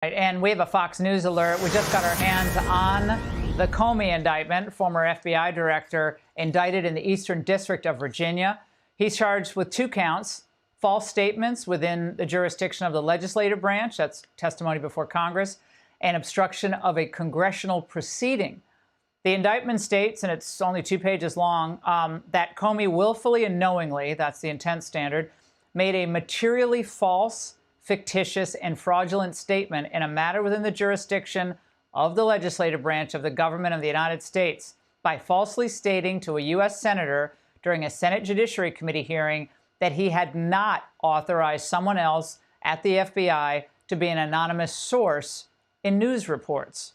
Right, and we have a Fox News alert. We just got our hands on the Comey indictment, former FBI director indicted in the Eastern District of Virginia. He's charged with 2 counts, false statements within the jurisdiction of the legislative branch, that's testimony before Congress, and obstruction of a congressional proceeding. The indictment states, and it's only 2 pages long, that Comey willfully and knowingly, that's the intent standard, made a materially false, fictitious, and fraudulent statement in a matter within the jurisdiction of the legislative branch of the government of the United States by falsely stating to a U.S. senator during a Senate Judiciary Committee hearing that he had not authorized someone else at the FBI to be an anonymous source in news reports.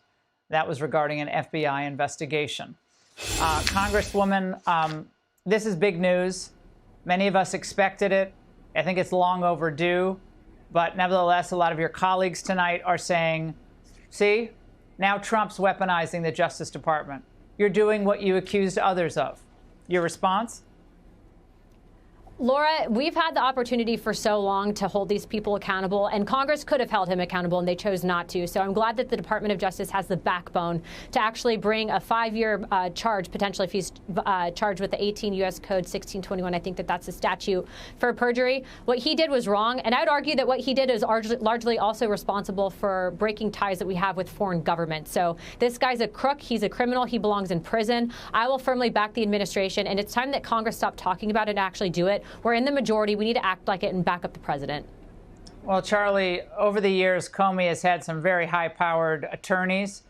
That was regarding an FBI investigation. Congresswoman, this is big news. Many of us expected it. I think it's long overdue. But nevertheless, a lot of your colleagues tonight are saying, see, now Trump's weaponizing the Justice Department. You're doing what you accused others of. Your response? Laura, we've had the opportunity for so long to hold these people accountable, and Congress could have held him accountable, and they chose not to. So I'm glad that the Department of Justice has the backbone to actually bring a 5-year charge, potentially if he's charged with the 18 U.S. Code 1621. I think that that's a statute for perjury. What he did was wrong, and I would argue that what he did is largely also responsible for breaking ties that we have with foreign governments. So this guy's a crook. He's a criminal. He belongs in prison. I will firmly back the administration, and it's time that Congress stop talking about it and actually do it. We're in the majority. We need to act like it and back up the president. Well, Charlie, over the years, Comey has had some very high-powered attorneys.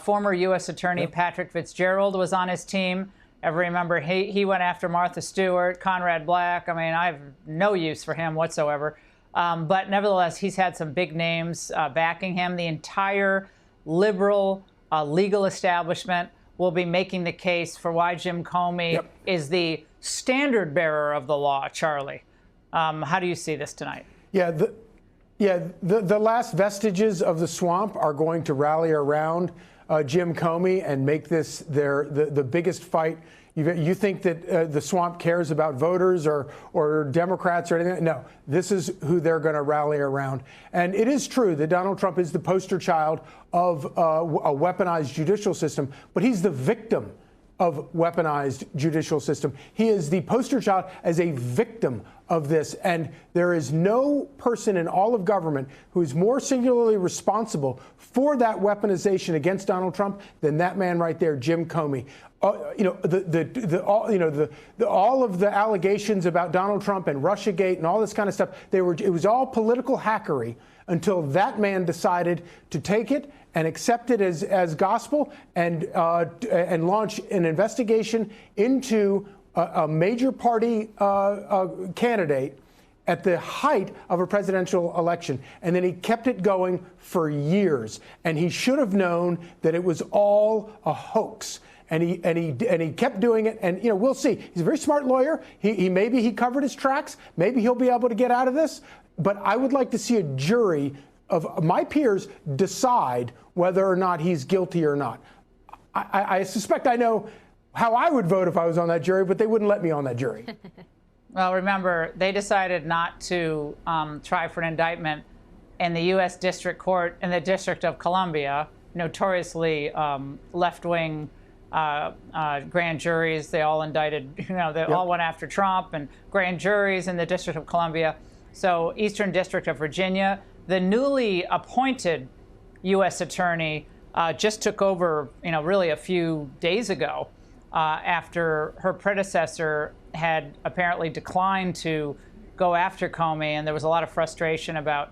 Former U.S. Attorney Patrick Fitzgerald was on his team. I remember he went after Martha Stewart, Conrad Black. I mean, I have no use for him whatsoever. But nevertheless, he's had some big names backing him. The entire liberal legal establishment will be making the case for why Jim Comey is the standard bearer of the law. Charlie, how do you see this tonight? The last vestiges of the swamp are going to rally around Jim Comey and make this the biggest fight. You think that the swamp cares about voters or Democrats or anything? No, this is who they're going to rally around. And it is true that Donald Trump is the poster child of a weaponized judicial system, but he's the victim of weaponized judicial system. He is the poster child as a victim of this. And there is no person in all of government who is more singularly responsible for that weaponization against Donald Trump than that man right there, Jim Comey. All of the allegations about Donald Trump and Russiagate and all this kind of stuff, it was all political hackery until that man decided to take it and accept it as gospel and launch an investigation into a major party candidate at the height of a presidential election. And then he kept it going for years. And he should have known that it was all a hoax. And he kept doing it. And, we'll see. He's a very smart lawyer. Maybe he covered his tracks. Maybe he'll be able to get out of this. But I would like to see a jury of my peers decide whether or not he's guilty or not. I suspect I know how I would vote if I was on that jury, but they wouldn't let me on that jury. Well, remember, they decided not to try for an indictment in the U.S. District Court in the District of Columbia, notoriously left-wing grand juries. They all indicted, they all went after Trump, and grand juries in the District of Columbia. So Eastern District of Virginia, the newly appointed U.S. attorney just took over, really a few days ago after her predecessor had apparently declined to go after Comey, and there was a lot of frustration about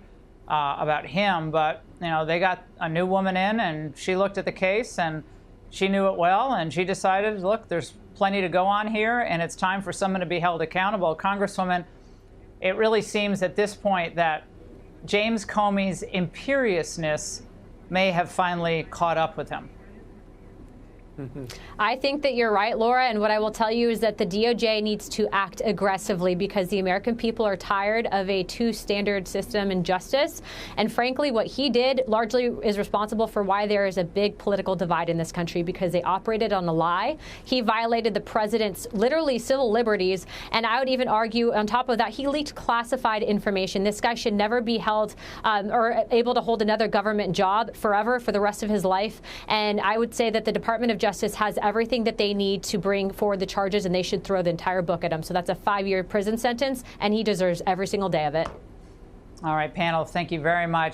him. But they got a new woman in, and she looked at the case, and she knew it well, and she decided, look, there's plenty to go on here, and it's time for someone to be held accountable. Congresswoman, it really seems at this point that James Comey's imperiousness may have finally caught up with him. I think that you're right, Laura, and what I will tell you is that the DOJ needs to act aggressively because the American people are tired of a two-standard system in justice. And frankly, what he did largely is responsible for why there is a big political divide in this country, because they operated on a lie. He violated the president's literally civil liberties, and I would even argue on top of that, he leaked classified information. This guy should never be held or able to hold another government job forever for the rest of his life. And I would say that the Department of Justice has everything that they need to bring forward the charges, and they should throw the entire book at him. So that's a 5-year prison sentence, and he deserves every single day of it. All right, panel, thank you very much.